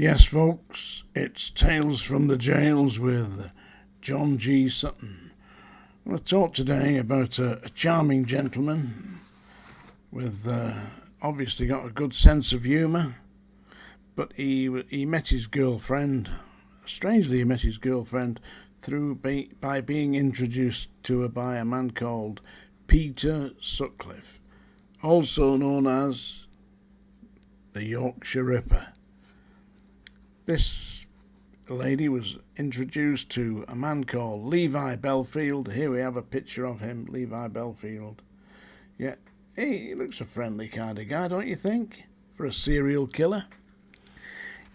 Yes, folks, it's Tales from the Jails with John G. Sutton. I'm going to talk today about a charming gentleman with obviously got a good sense of humour, but he met his girlfriend. Strangely, he met his girlfriend by being introduced to her by a man called Peter Sutcliffe, also known as the Yorkshire Ripper. This lady was introduced to a man called Levi Bellfield. Here we have a picture of him, Levi Bellfield. Yeah, he looks a friendly kind of guy, don't you think, for a serial killer?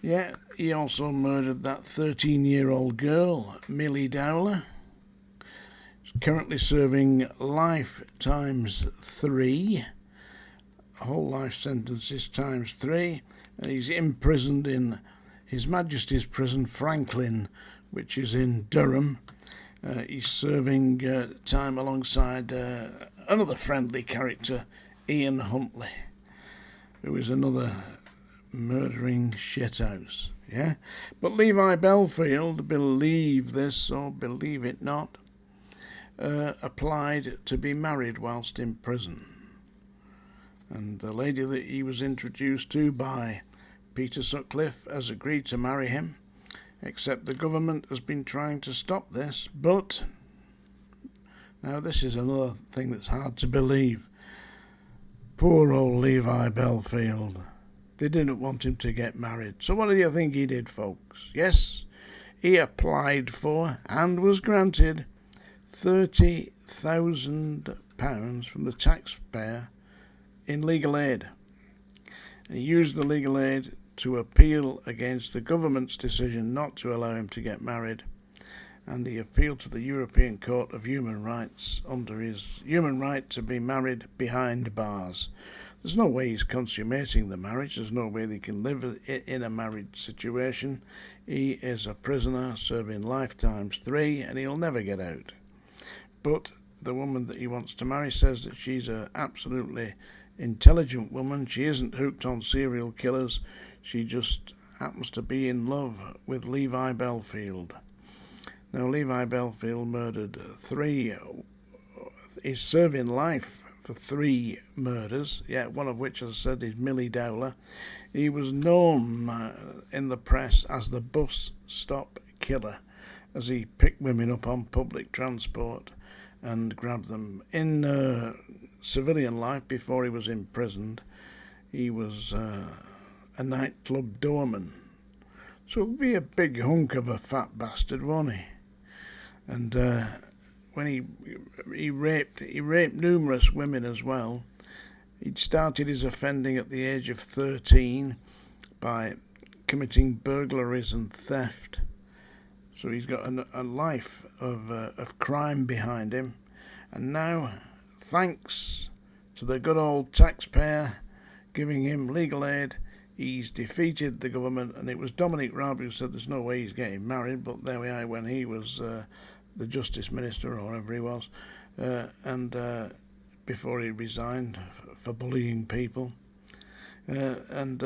Yeah, he also murdered that 13-year-old girl, Millie Dowler. He's currently serving life times 3. A whole life sentence is times 3. And he's imprisoned in His Majesty's Prison, Franklin, which is in Durham. He's serving time alongside another friendly character, Ian Huntley, who is another murdering shithouse. Yeah, but Levi Bellfield, believe this or believe it not, applied to be married whilst in prison, and the lady that he was introduced to by Peter Sutcliffe has agreed to marry him, except the government has been trying to stop this. But now this is another thing that's hard to believe. Poor old Levi Bellfield. They didn't want him to get married. So what do you think he did, folks? Yes, he applied for and was granted £30,000 from the taxpayer in legal aid. He used the legal aid to appeal against the government's decision not to allow him to get married, and he appealed to the European Court of Human Rights under his human right to be married behind bars. There's no way he's consummating the marriage. There's no way they can live in a married situation. He is a prisoner serving life times 3, and he'll never get out. But the woman that he wants to marry says that she's an absolutely intelligent woman. She isn't hooked on serial killers. She just happens to be in love with Levi Bellfield. Now, Levi Bellfield murdered 3. He's serving life for 3 murders. Yeah, one of which, as I said, is Millie Dowler. He was known in the press as the bus stop killer, as he picked women up on public transport and grabbed them. In civilian life, before he was imprisoned, he was a nightclub doorman. So he'll be a big hunk of a fat bastard, won't he? And when he raped numerous women as well. He'd started his offending at the age of 13 by committing burglaries and theft. So he's got a life of crime behind him, and now, thanks to the good old taxpayer giving him legal aid, he's defeated the government. And it was Dominic Raab who said there's no way he's getting married, but there we are when he was the Justice Minister, or whatever he was, and before he resigned for bullying people. And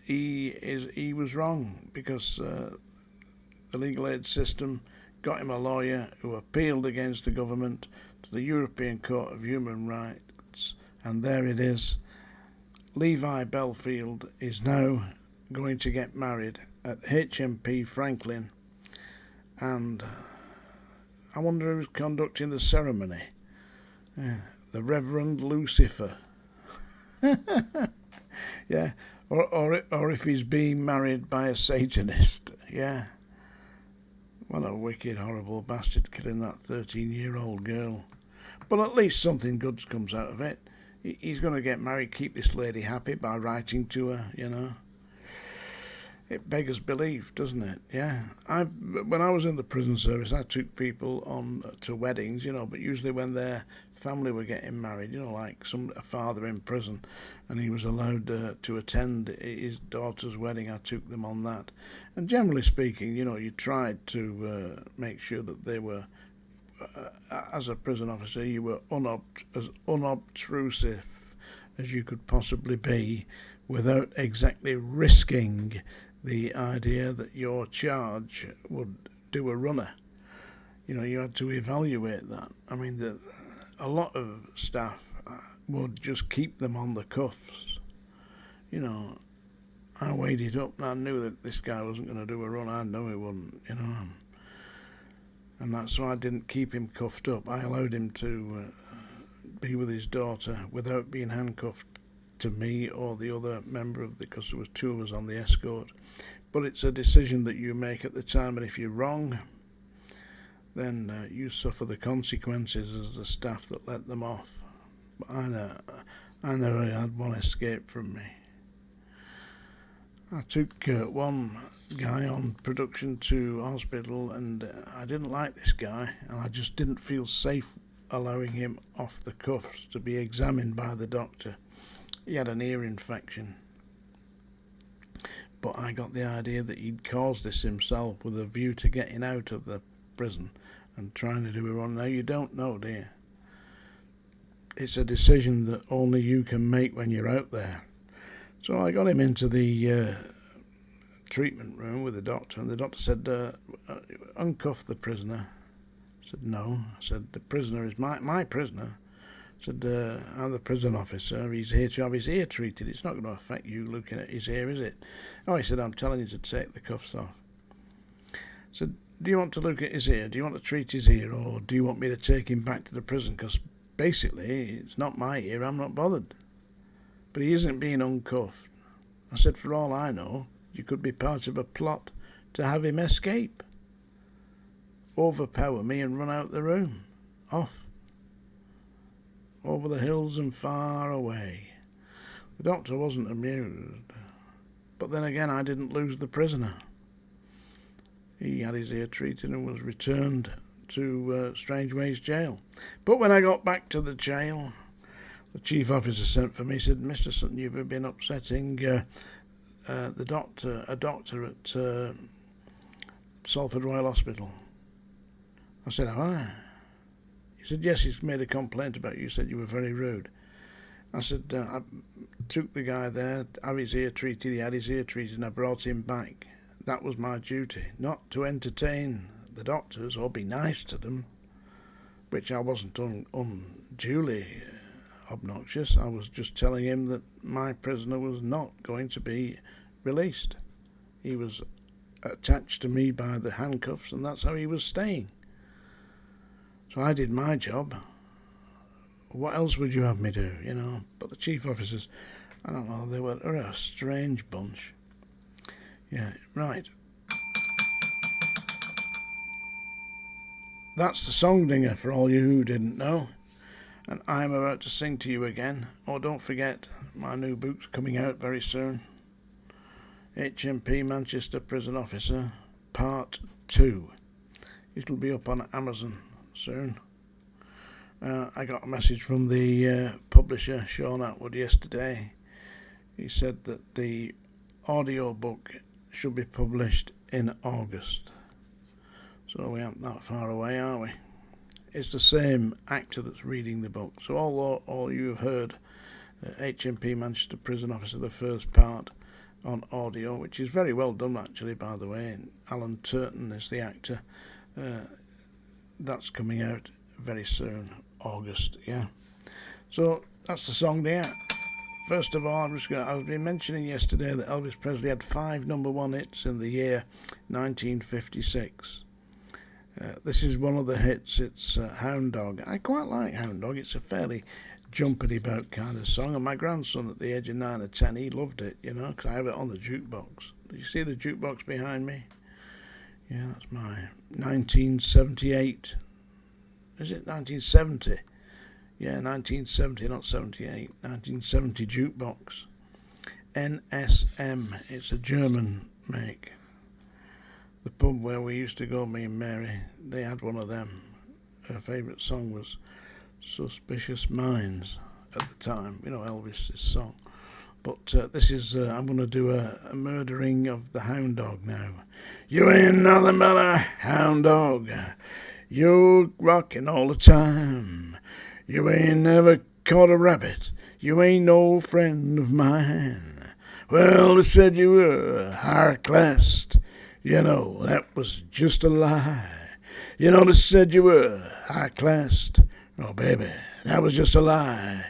he was wrong, because the legal aid system got him a lawyer who appealed against the government to the European Court of Human Rights, and there it is. Levi Bellfield is now going to get married at HMP Franklin, and I wonder who's conducting the ceremony. The Reverend Lucifer. Yeah, or if he's being married by a Satanist. Yeah. What a wicked, horrible bastard, killing that 13-year-old girl. But at least something good comes out of it. He's going to get married, keep this lady happy by writing to her, you know. It beggars belief, doesn't it? Yeah. When I was in the prison service, I took people on to weddings, you know, but usually when their family were getting married, you know, like a father in prison, and he was allowed to attend his daughter's wedding, I took them on that. And generally speaking, you know, you tried to make sure that they were, as a prison officer, you were as unobtrusive as you could possibly be without exactly risking the idea that your charge would do a runner. You had to evaluate that. I mean, a lot of staff would just keep them on the cuffs. I weighed it up and I knew that this guy wasn't going to do a run. I knew he wouldn't, And that's why I didn't keep him cuffed up. I allowed him to be with his daughter without being handcuffed to me or the other member because there was two of us on the escort. But it's a decision that you make at the time, and if you're wrong, then you suffer the consequences as the staff that let them off. But I never had one escape from me. I took one guy on production to hospital, and I didn't like this guy, and I just didn't feel safe allowing him off the cuffs to be examined by the doctor. He had an ear infection, but I got the idea that he'd caused this himself with a view to getting out of the prison and trying to do a run. Now, you don't know, do you? It's a decision that only you can make when you're out there. So I got him into the treatment room with the doctor, and the doctor said, uncuff the prisoner. I said, no. I said, the prisoner is my prisoner. I said, I'm the prison officer. He's here to have his ear treated. It's not going to affect you looking at his ear, is it? Oh, he said, I'm telling you to take the cuffs off. I said, do you want to look at his ear? Do you want to treat his ear, or do you want me to take him back to the prison? Because basically, it's not my ear. I'm not bothered. But he isn't being uncuffed. I said, for all I know, you could be part of a plot to have him escape. Overpower me and run out the room. Off. Over the hills and far away. The doctor wasn't amused. But then again, I didn't lose the prisoner. He had his ear treated and was returned to Strangeways Jail. But when I got back to the jail, the chief officer sent for me. He said, Mr. Sutton, you've been upsetting a doctor at Salford Royal Hospital. I said, have I? He said, yes, he's made a complaint about you. He said you were very rude. I said, I took the guy there, have his ear treated. He had his ear treated, and I brought him back. That was my duty, not to entertain the doctors or be nice to them, which I wasn't unduly obnoxious. I was just telling him that my prisoner was not going to be released. He was attached to me by the handcuffs, and that's how he was staying. So I did my job. What else would you have me do, But the chief officers, I don't know, they were a strange bunch. Yeah, right. That's the song dinger for all you who didn't know. And I'm about to sing to you again. Oh, don't forget, my new book's coming out very soon. HMP Manchester Prison Officer, Part 2. It'll be up on Amazon soon. I got a message from the publisher, Sean Atwood, yesterday. He said that the audio book should be published in August. So we aren't that far away, are we? It's the same actor that's reading the book. So all you have heard, HMP Manchester Prison Officer, the first part on audio, which is very well done actually, by the way. And Alan Turton is the actor. That's coming out very soon, August, yeah. So that's the song there. First of all, I've been mentioning yesterday that Elvis Presley had 5 number 1 hits in the year 1956. This is one of the hits. It's Hound Dog. I quite like Hound Dog. It's a fairly jumpity about kind of song. And my grandson at the age of 9 or 10, he loved it, because I have it on the jukebox. Do you see the jukebox behind me? Yeah, that's my 1978. Is it 1970? Yeah, 1970, not 78. 1970 jukebox. NSM. It's a German make. The pub where we used to go, me and Mary, they had one of them. Her favourite song was Suspicious Minds at the time, Elvis's song. But this is, I'm going to do a murdering of the Hound Dog now. You ain't nothing but a hound dog. You're rocking all the time. You ain't never caught a rabbit. You ain't no friend of mine. Well, they said you were high-classed. You know, that was just a lie. You know, they said you were high-classed. Oh, baby, that was just a lie.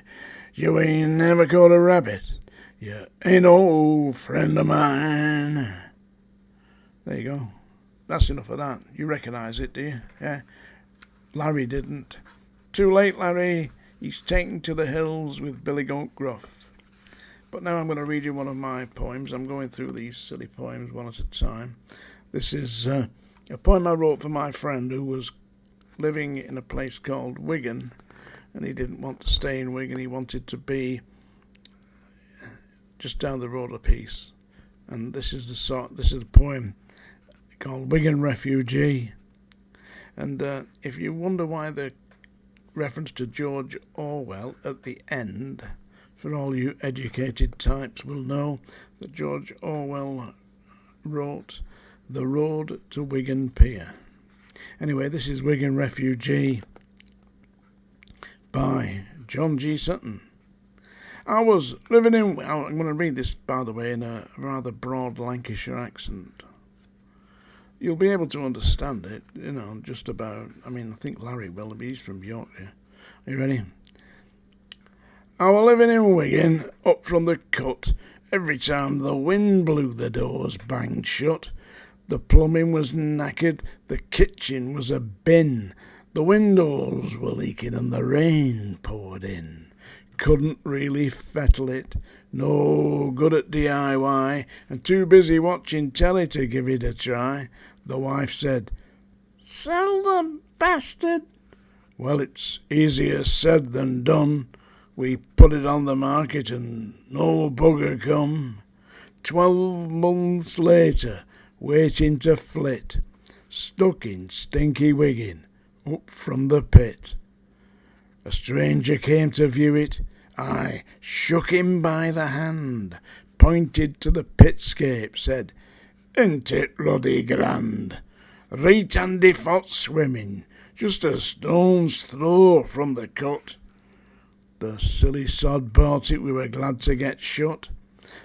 You ain't never caught a rabbit. You ain't no friend of mine. There you go. That's enough of that. You recognise it, do you? Yeah? Larry didn't. Too late, Larry. He's taken to the hills with Billy Goat Gruff. But now I'm going to read you one of my poems. I'm going through these silly poems one at a time. This is a poem I wrote for my friend who was living in a place called Wigan, and he didn't want to stay in Wigan. He wanted to be just down the road a piece. And this is the poem called Wigan Refugee. And if you wonder why the reference to George Orwell at the end, for all you educated types will know that George Orwell wrote The Road to Wigan Pier. Anyway, this is Wigan Refugee by John G. Sutton. I was living in... I'm going to read this, by the way, in a rather broad Lancashire accent. You'll be able to understand it, you know, just about. I mean, I think Larry will, but he's from Yorkshire. Are you ready? I was living in Wigan, up from the cut. Every time the wind blew, the doors banged shut. The plumbing was knackered, the kitchen was a bin. The windows were leaking and the rain poured in. Couldn't really fettle it, no good at DIY, and too busy watching telly to give it a try. The wife said, "Sell the bastard." Well, it's easier said than done. We put it on the market and no bugger come. 12 months later, waiting to flit, stuck in stinky Wigan, up from the pit. A stranger came to view it. I shook him by the hand, pointed to the pitscape, said, "Ain't it ruddy grand? Right handy for swimming, just a stone's throw from the cut." The silly sod bought it, we were glad to get shut.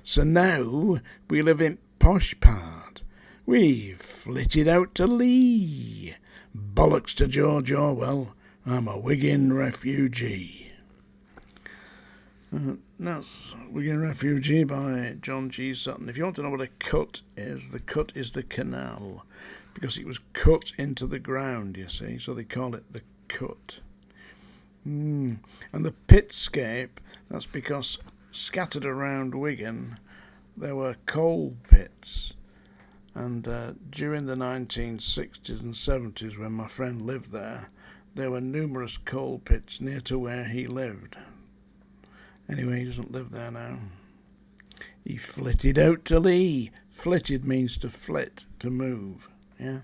So now we live in posh part. We've flitted out to Lee. Bollocks to George Orwell, I'm a Wigan refugee. That's Wigan Refugee by John G. Sutton. If you want to know what a cut is the canal, because it was cut into the ground, you see, so they call it the cut. And the pitscape, that's because scattered around Wigan there were coal pits, and during the 1960s and 70s when my friend lived there were numerous coal pits near to where he lived. Anyway, he doesn't live there now. He flitted out to Lee. Flitted means to flit, to move. Yeah,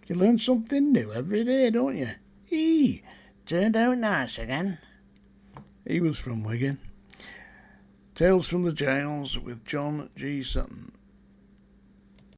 you learn something new every day, don't you? Turned out nice again. He was from Wigan. Tales from the Jails with John G. Sutton.